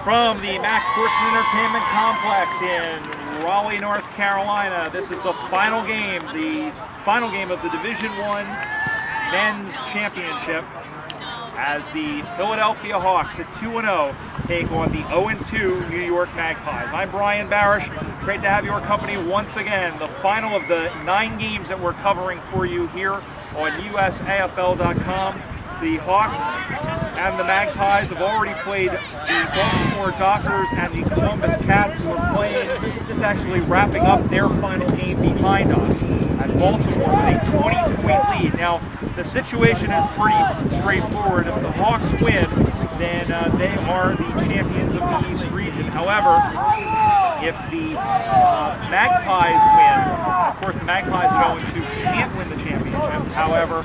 From the Max Sports and Entertainment Complex in Raleigh, North Carolina, this is the final game of the Division I Men's Championship, as the Philadelphia Hawks at 2-0 take on the 0-2 New York Magpies. I'm Brian Barish. Great to have your company once again. The final of the 9 games that we're covering for you here on USAFL.com. The Hawks and the Magpies have already played the Baltimore Dockers and the Columbus Cats, who are playing, just actually wrapping up their final game behind us at Baltimore with a 20-point lead. Now, the situation is pretty straightforward. If the Hawks win, then they are the champions of the East region. However, if the Magpies win, of course the Magpies are going to can't win the championship. However,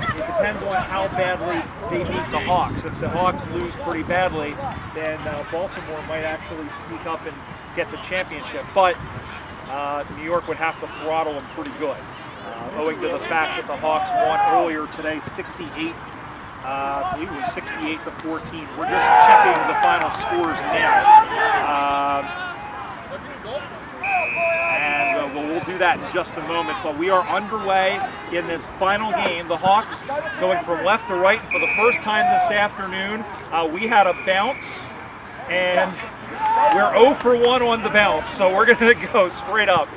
it depends on how badly they beat the Hawks. If the Hawks lose pretty badly, then Baltimore might actually sneak up and get the championship. But New York would have to throttle them pretty good, owing to the fact that the Hawks won earlier today 68. I believe it was 68-14. We're just checking the final scores now. And we'll do that in just a moment. But we are underway in this final game. The Hawks going from left to right for the first time this afternoon. We had a bounce, and we're 0 for 1 on the bounce. So we're going to go straight up.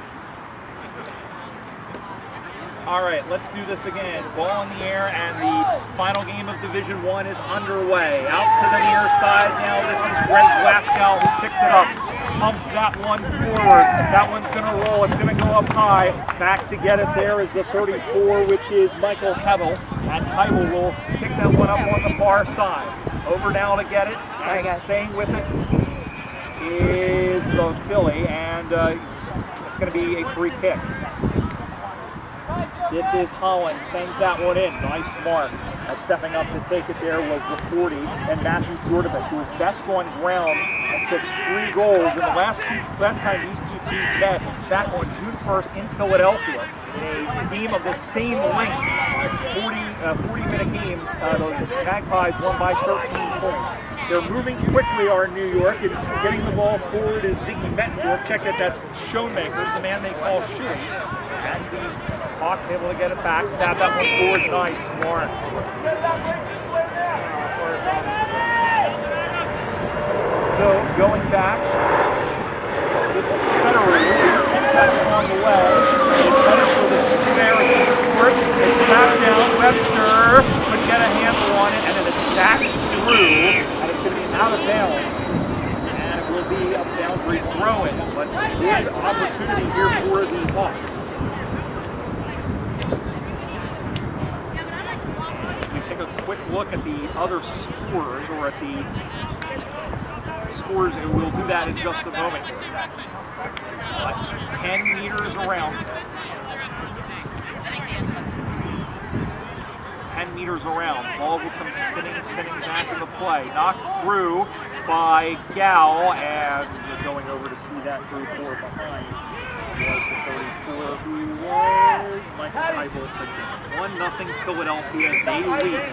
All right, let's do this again. Ball in the air, and the final game of Division I is underway. Out to the near side now. This is Greg Glasgow who picks it up, pumps that one forward. That one's going to roll. It's going to go up high. Back to get it there is the 34, which is Michael Hevel. And Hevel will pick that one up on the far side. Over now to get it. Sorry, guys. Staying with it is the Philly, and it's going to be a free kick. This is Holland, sends that one in. Nice mark. Stepping up to take it there was the 40, and Matthew Jordovic, who was best on ground and took 3 goals in the last time these two teams met, back on June 1st in Philadelphia, in a game of the same length, 40-minute game. The Magpies won by 13 points. They're moving quickly, are New York, and getting the ball forward is Ziggy Mettendorf. Check it, that's Schoenmakers, the man they call Shuey. And the Hawks able to get it back, stab that one forward, nice, Mark. So going back, this is Federer, who picks that one on the way. It's headed for the square, it's short, it's tapped down, Webster couldn't get a handle on it, and then it's back through, and it's going to be out of bounds. And it will be a boundary throw-in, but good opportunity here for the Hawks. Take a quick look at the other scores, or at the scores, and we'll do that in just a moment. 10 meters around. 10 meters around. Ball will come spinning back into play. Knocked through by Gal, and going over to see that through forward behind. Was the 34 who was Michael Heibel. 1-0 Philadelphia. They lead.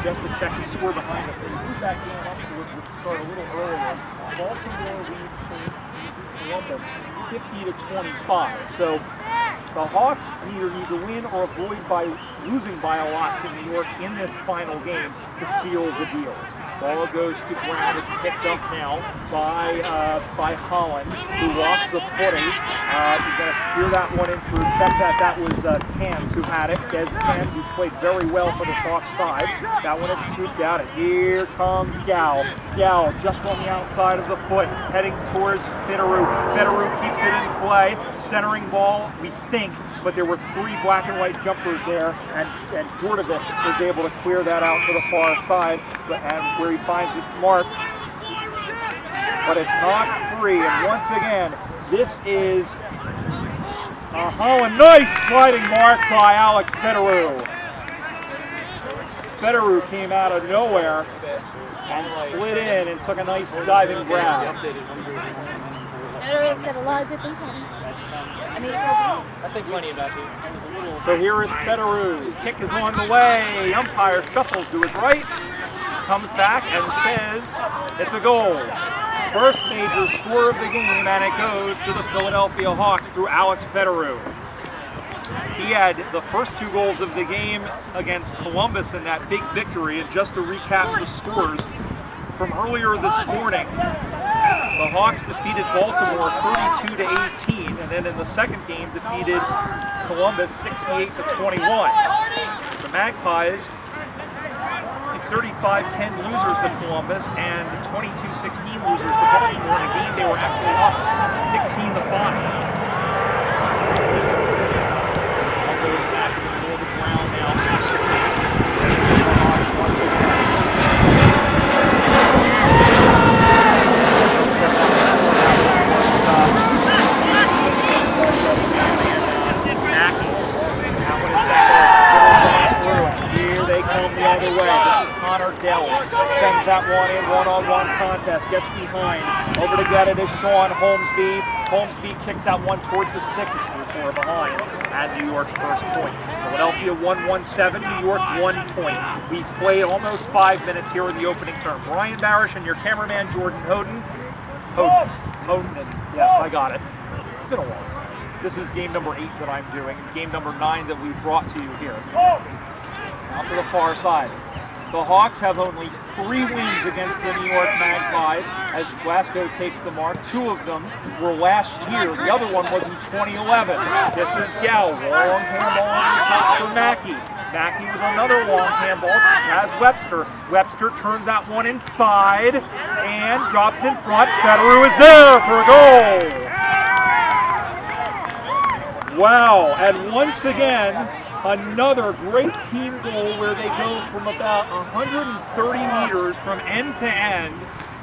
Just to check the score behind us. They moved that game up so it would start a little earlier. Baltimore leads Columbus 50-25. So the Hawks either need to win or avoid by losing by a lot to New York in this final game to seal the deal. Ball goes to ground. It's picked up now by Holland, who lost the footing. He's going to steer that one in through. Check that. That was Cams who had it. Des Cams, who played very well for the Hawks side. That one is scooped out. And here comes Gal. Gal just on the outside of the foot, heading towards Federer. Federer keeps it in play. Centering ball, we think, but there were 3 black and white jumpers there, and Jordovic was able to clear that out to the far side, and where he finds its mark, but it's not free. And once again, this is a Holland. Nice sliding mark by Alex Federer. Federer came out of nowhere and slid in and took a nice diving grab. Federer said a lot of good things on him. I say plenty about you. So here is Federer. Kick is on the way. Umpire shuffles to his right. comes back and says it's a goal. First major score of the game, and it goes to the Philadelphia Hawks through Alex Federer. He had the first 2 goals of the game against Columbus in that big victory. And just to recap the scores from earlier this morning, the Hawks defeated Baltimore 32-18, and then in the second game defeated Columbus 68-21. The Magpies 35-10 losers to Columbus and 22-16 losers to Baltimore in a game they were actually up 16-5. Goes back in the middle of the ground now. Once again. Here they come the other way. This is Connor Dell. Sends that one in, one-on-one contest. Gets behind. Over to get it is Sean Holmesby. Holmesby kicks that one towards the sticks. It's 3-4 behind. And New York's first point. Philadelphia 1-1-7, New York 1 point. We've played almost 5 minutes here in the opening term. Brian Barish and your cameraman Jordan Hoden. Yes, I got it. It's been a while. This is game number 8 that I'm doing, game number 9 that we've brought to you here. Now to the far side. The Hawks have only 3 wins against the New York Magpies as Glasgow takes the mark. 2 of them were last year. The other one was in 2011. This is Gal. Long handball on the top for Mackey. Mackey with another long handball. Has Webster. Webster turns that one inside and drops in front. Federer is there for a goal. Wow. And once again, another great team goal where they go from about 130 meters from end to end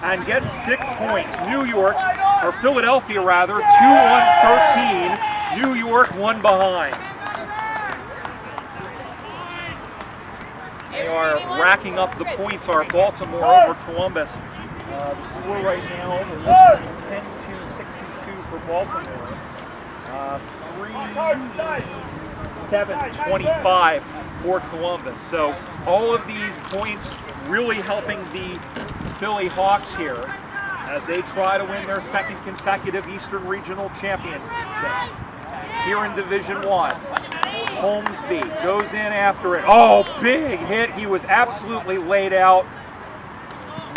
and get 6 points. New York, or Philadelphia rather, 2-1-13. New York 1 behind. They are racking up the points, are Baltimore over Columbus. The score right now is 10-62 for Baltimore. 3-7-25 for Columbus. So all of these points really helping the Philly Hawks here as they try to win their 2nd consecutive Eastern Regional Championship. Here in Division 1, Holmesby goes in after it. Oh, big hit. He was absolutely laid out.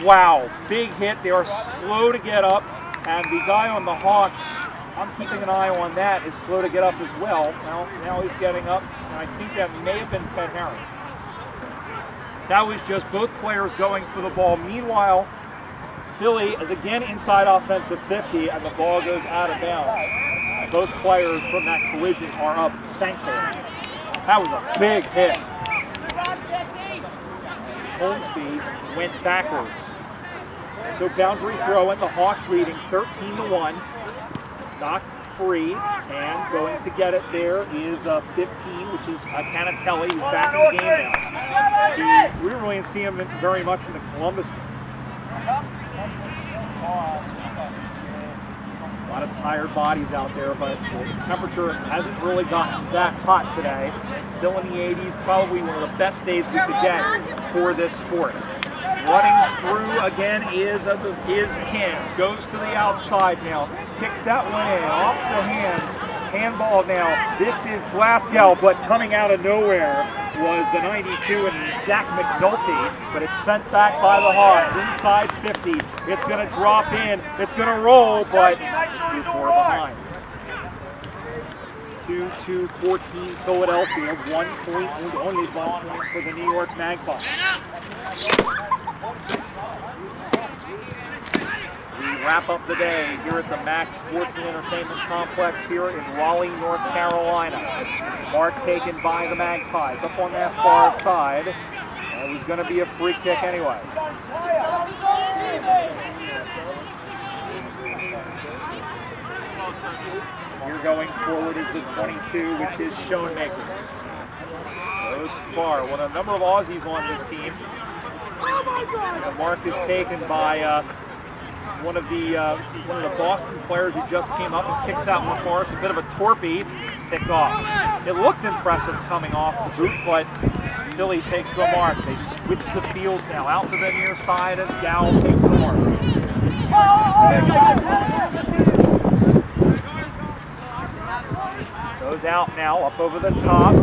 Wow, big hit. They are slow to get up, and the guy on the Hawks, I'm keeping an eye on that, is slow to get up as well. Now he's getting up, and I think that may have been Ted Herring. That was just both players going for the ball. Meanwhile, Philly is again inside offensive 50, and the ball goes out of bounds. Both players from that collision are up, thankfully. That was a big hit. Holmesby went backwards. So boundary throw in, the Hawks leading 13-1. Knocked free, and going to get it there is 15, which is Canatelli, who's back in the game now. We really didn't see him very much in the Columbus game. A lot of tired bodies out there, but the temperature hasn't really gotten that hot today. Still in the 80s, probably one of the best days we could get for this sport. Running through again is Kins. Goes to the outside now. Kicks that one in off the handball now. This is Glasgow, but coming out of nowhere was the 92 and Jack McNulty, but it's sent back by the Hawks inside 50. It's going to drop in. It's going to roll, but he's 4 behind. 2-2-14 Philadelphia. 1 point, only 1 point for the New York Magpies. We wrap up the day here at the Max Sports and Entertainment Complex here in Raleigh, North Carolina. Mark taken by the Magpies up on that far side. It was going to be a free kick anyway. Here going forward is the 22, which is Schoenmakers. Goes far. Well, a number of Aussies on this team. And the mark is taken by one of the Boston players who just came up and kicks out one far. It's a bit of a torpede. It's picked off. It looked impressive coming off the boot, but Philly takes the mark. They switch the fields now out to the near side as Gal takes the mark. Goes out now, up over the top.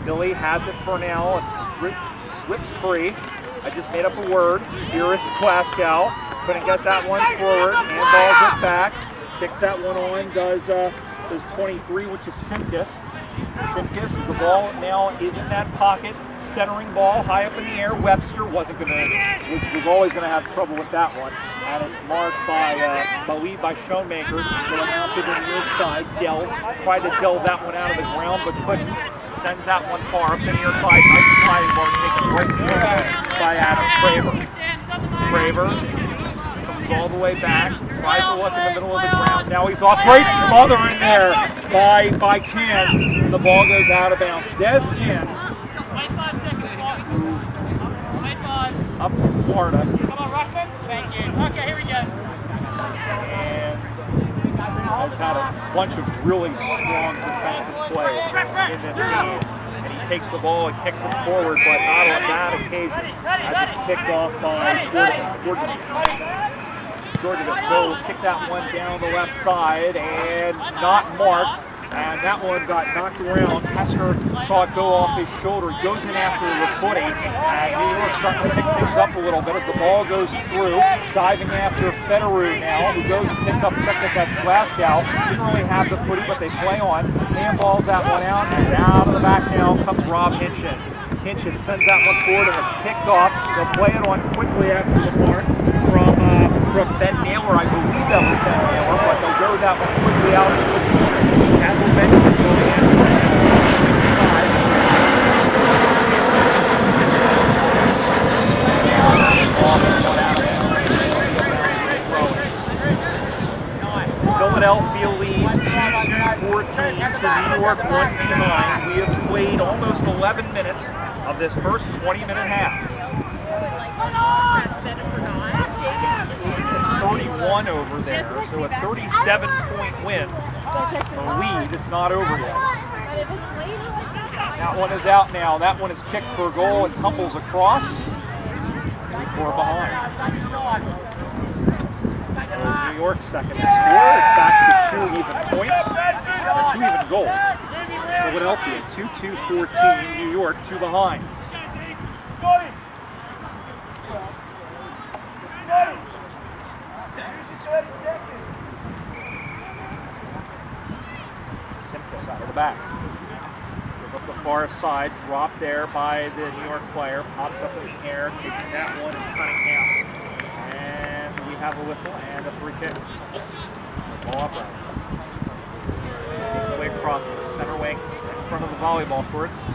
Philly has it for now. It slips free. I just made up a word. Dearest Glasgow. Couldn't get that one forward. Handballs it back. Kicks that one on. Does 23, which is Simkus. Simkus, as the ball now is in that pocket, centering ball high up in the air. Webster was always gonna have trouble with that one, and it's marked by Schoenmakers. Going out to the near side, tried to delve that one out of the ground, but couldn't. Sends that one far up the near side. Nice sliding ball taken right to by Adam Craver. Craver comes all the way back. Tries to look in the middle of the ground. Now he's off. Great smother in there by Cans. The ball goes out of bounds. Des Cans. Up from Florida. Come on, Ruckman. Thank you. Okay, here we go. And has had a bunch of really strong defensive plays in this game. And he takes the ball and kicks it forward, but not on that occasion. As it's picked off by Georgia will kick that one down the left side and not marked. And that one got knocked around. Hester saw it go off his shoulder, goes in after the footing, and New York starting to pick things up a little bit as the ball goes through, diving after Federer now, who goes and picks up, check that Glasgow. Didn't really have the footy, but they play on. Handballs that one out, and out of the back now comes Rob Hinchin. Hinchin sends that one forward, and it's picked off. They'll play it on quickly after the mark from Ben Naylor. I believe that was Ben Naylor, but they'll go that one quickly out. Castle Benjamin going in. Philadelphia leads 2-2-14 to New York 1 behind. We have played almost 11 minutes of this first 20-minute half. 31 over there, so a 37-point win. The lead, it's not over yet. That one is out now. That one is kicked for a goal and tumbles across. 3-4 behind. New York's second score. It's back to 2 even points, or 2 even goals. Philadelphia 2-2-14. New York 2 behind. Simkus out of the back. Goes up the far side, dropped there by the New York player, pops up in the air, taking that one is Cunningham. And we have a whistle and a free kick. Ball up right. Taking away across to the center wing in front of the volleyball courts.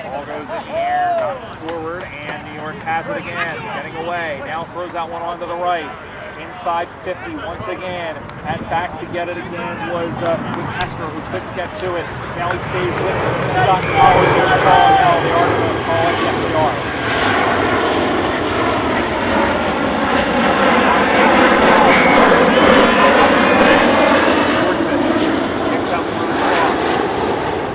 Ball goes in the air, knocked forward, and New York has it again, getting away. Now throws that one onto the right. Inside 50 once again, and back to get it again was Hester, who couldn't get to it. Now he stays with it. He got power to the ball. Now they are going to call it. Yes, they are. Kicks out one across.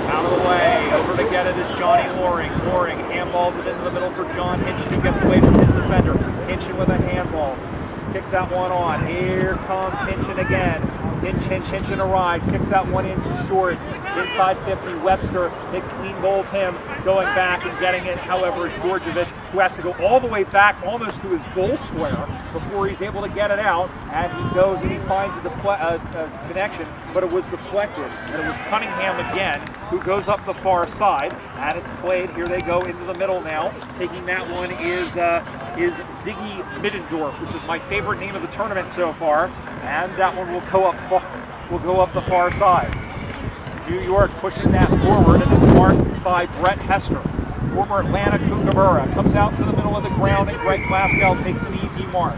Out of the way. Over to get it is Johnny Loring. Loring handballs it into the middle for John Hinchin, who gets away from his defender. Hinchin with a handball. Kicks that one on. Here comes Hinchin again. Hinchin a ride. Kicks that one in short. Inside 50. Webster. It clean bowls him. Going back and getting it, however, is Georgievich, who has to go all the way back almost to his goal square before he's able to get it out. And he goes and he finds a connection, but it was deflected. And it was Cunningham again, who goes up the far side. And it's played. Here they go into the middle now. Taking that one is Ziggy Middendorf, which is my favorite name of the tournament so far. And that one will go up the far side. New York pushing that forward, and it's marked by Brett Hester, former Atlanta Kookaburra. Comes out to the middle of the ground, and Greg Glasgow takes an easy mark.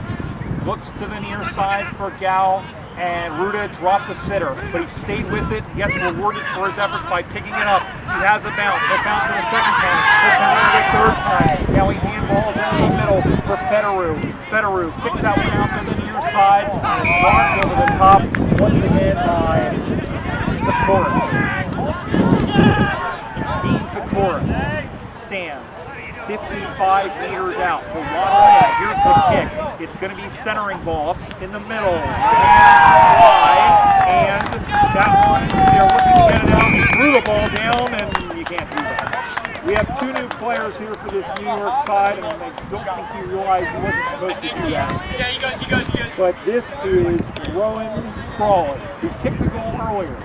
Looks to the near side for Gal. and Ruda dropped the sitter, but he stayed with it and gets rewarded for his effort by picking it up. He has a bounce. He'll bounce it a second time. He'll bounce it a third time. Now he handballs down the middle for Federu. Federu kicks that one out to the near side, and it's blocked over the top once again by the chorus. Dean Koukouris stands 55 meters out. For here's the kick. It's going to be centering ball up in the middle. And wide. And that one, they're looking to get it out. He threw the ball down, and you can't do that. We have two new players here for this New York side, and I don't think he realized he wasn't supposed to do that. Yeah, you guys. But this is Rowan Crawley, who kicked the goal earlier.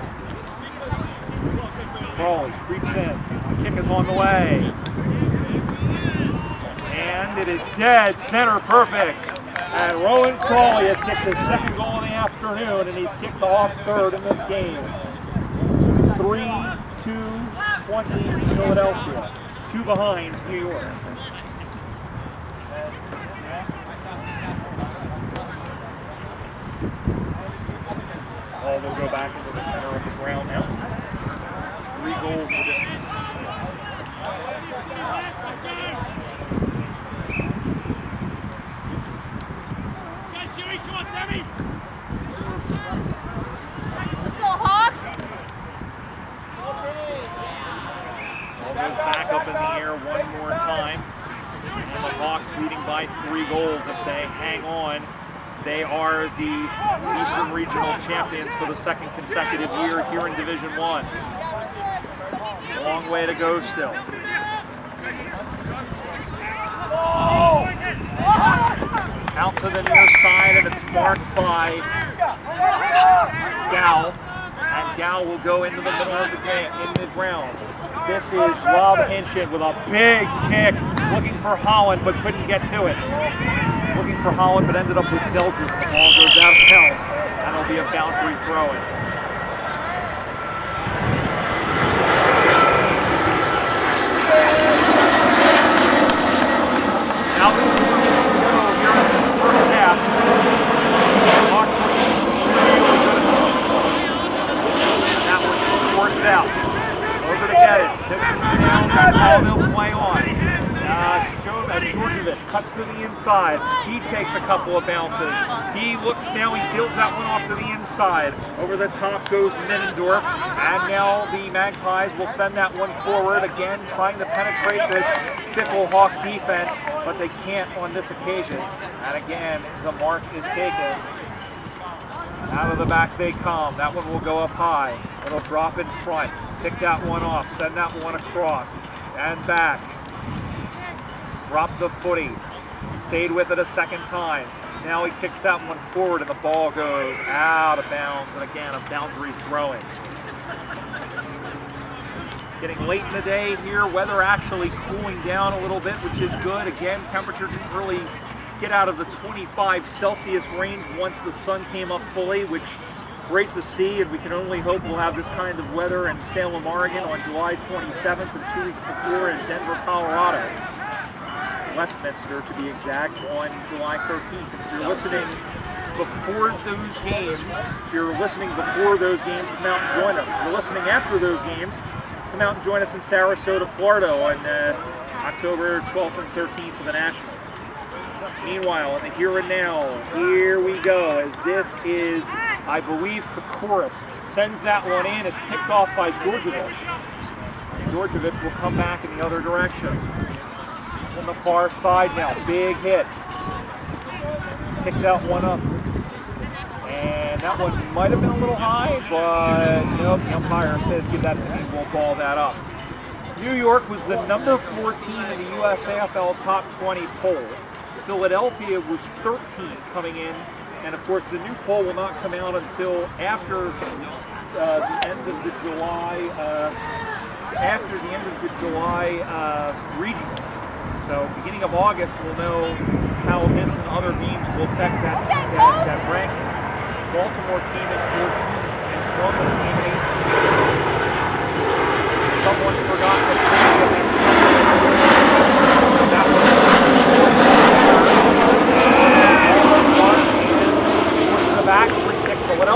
Crawley creeps in. The kick is on the way. And it is dead center perfect. And Rowan Crawley has kicked his second goal of the afternoon, and he's kicked the Hawks' third in this game. 3-2-20 Philadelphia. 2 behind New York. Ball will go back into the center of the ground now. 3 goals for difference. Let's go, Hawks! Ball goes back up in the air one more time. And the Hawks leading by 3 goals. If they hang on, they are the Eastern Regional champions for the 2nd consecutive year here in Division 1. Long way to go still. Out to the near side, and it's marked by Gow. And Gow will go into the middle of the ground. This is Rob Hinchin with a big kick, looking for Holland, but couldn't get to it. Looking for Holland, but ended up with Belgium. The ball goes out of bounds, and it'll be a boundary throw-in. Now, here in this first half, Hawks looking really good at home. And that one squirts out. Over to get it. Tips it down. Ball they'll play on. Georgievich cuts to the inside. He takes a couple of bounces. He looks now. He fields that one off to the inside. Over the top goes Middendorf. And now the Magpies will send that one forward again, trying to penetrate this fickle Hawk defense, but they can't on this occasion. And again, the mark is taken. Out of the back they come. That one will go up high. It'll drop in front. Pick that one off. Send that one across. And back. Drop the footy. Stayed with it a second time. Now he kicks that one forward, and the ball goes out of bounds. And again, a boundary throw-in. Getting late in the day here. Weather actually cooling down a little bit, which is good. Again, temperature didn't really get out of the 25 Celsius range once the sun came up fully, which great to see, and we can only hope we'll have this kind of weather in Salem, Oregon on July 27th and 2 weeks before in Denver, Colorado. Westminster, to be exact, on July 13th. If you're listening before those games, come out and join us. If you're listening after those games, come out and join us in Sarasota, Florida on October 12th and 13th for the Nationals. Meanwhile, in the here and now, here we go, as this is, I believe, Koukouris sends that one in. It's picked off by Georgievich. Georgievich will come back in the other direction. On the far side now, big hit. Pick that one up. And that one might have been a little high, but nope, the umpire says give that to me, we'll ball that up. New York was the number 14 in the USAFL Top 20 poll. Philadelphia was 13 coming in, and of course the new poll will not come out until after the end of the July regionals. So beginning of August, we'll know how this and other games will affect that ranking. Baltimore came in 14th, and Columbus came in 18th. Someone forgot the trivia that Sunday. That was to the back, free kick, Philadelphia.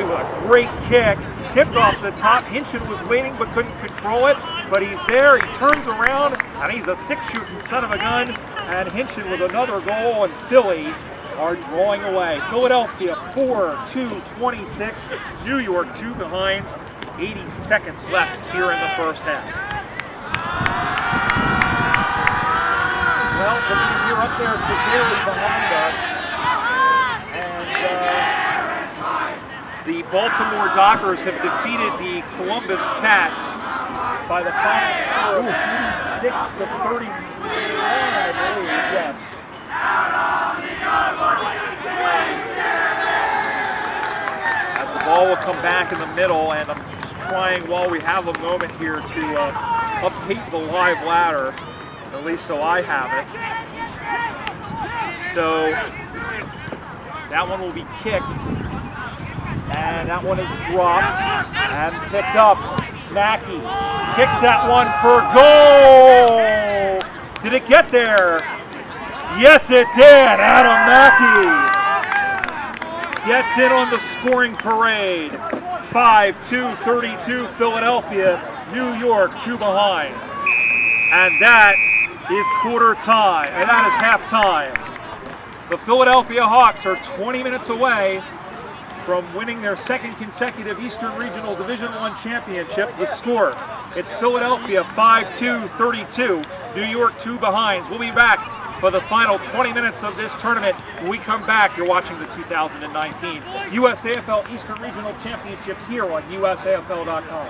Boy, what a great kick. Tipped off the top. Hinchin was waiting but couldn't control it. But he's there. He turns around, and he's a six-shooting son of a gun. And Hinchin with another goal, and Philly are drawing away. Philadelphia 4-2-26. New York 2 behind. 80 seconds left here in the first half. Well, looking at here up there, Trizeri behind us. And the Baltimore Dockers have defeated the Columbus Cats by the final score of 86-31, I believe, yes. As the ball will come back in the middle, and I'm just trying, while we have a moment here, to update the live ladder, at least so I have it. So that one will be kicked, and that one is dropped and picked up. Mackey kicks that one for goal. Did it get there? Yes, it did. Adam Mackey gets in on the scoring parade. 5-2-32 Philadelphia, New York 2 behind. And that is quarter time, and that is halftime. The Philadelphia Hawks are 20 minutes away from winning their second consecutive Eastern Regional Division I championship. The score, it's Philadelphia 5-2-32, New York 2 behind. We'll be back for the final 20 minutes of this tournament. When we come back, you're watching the 2019 USAFL Eastern Regional Championships here on USAFL.com.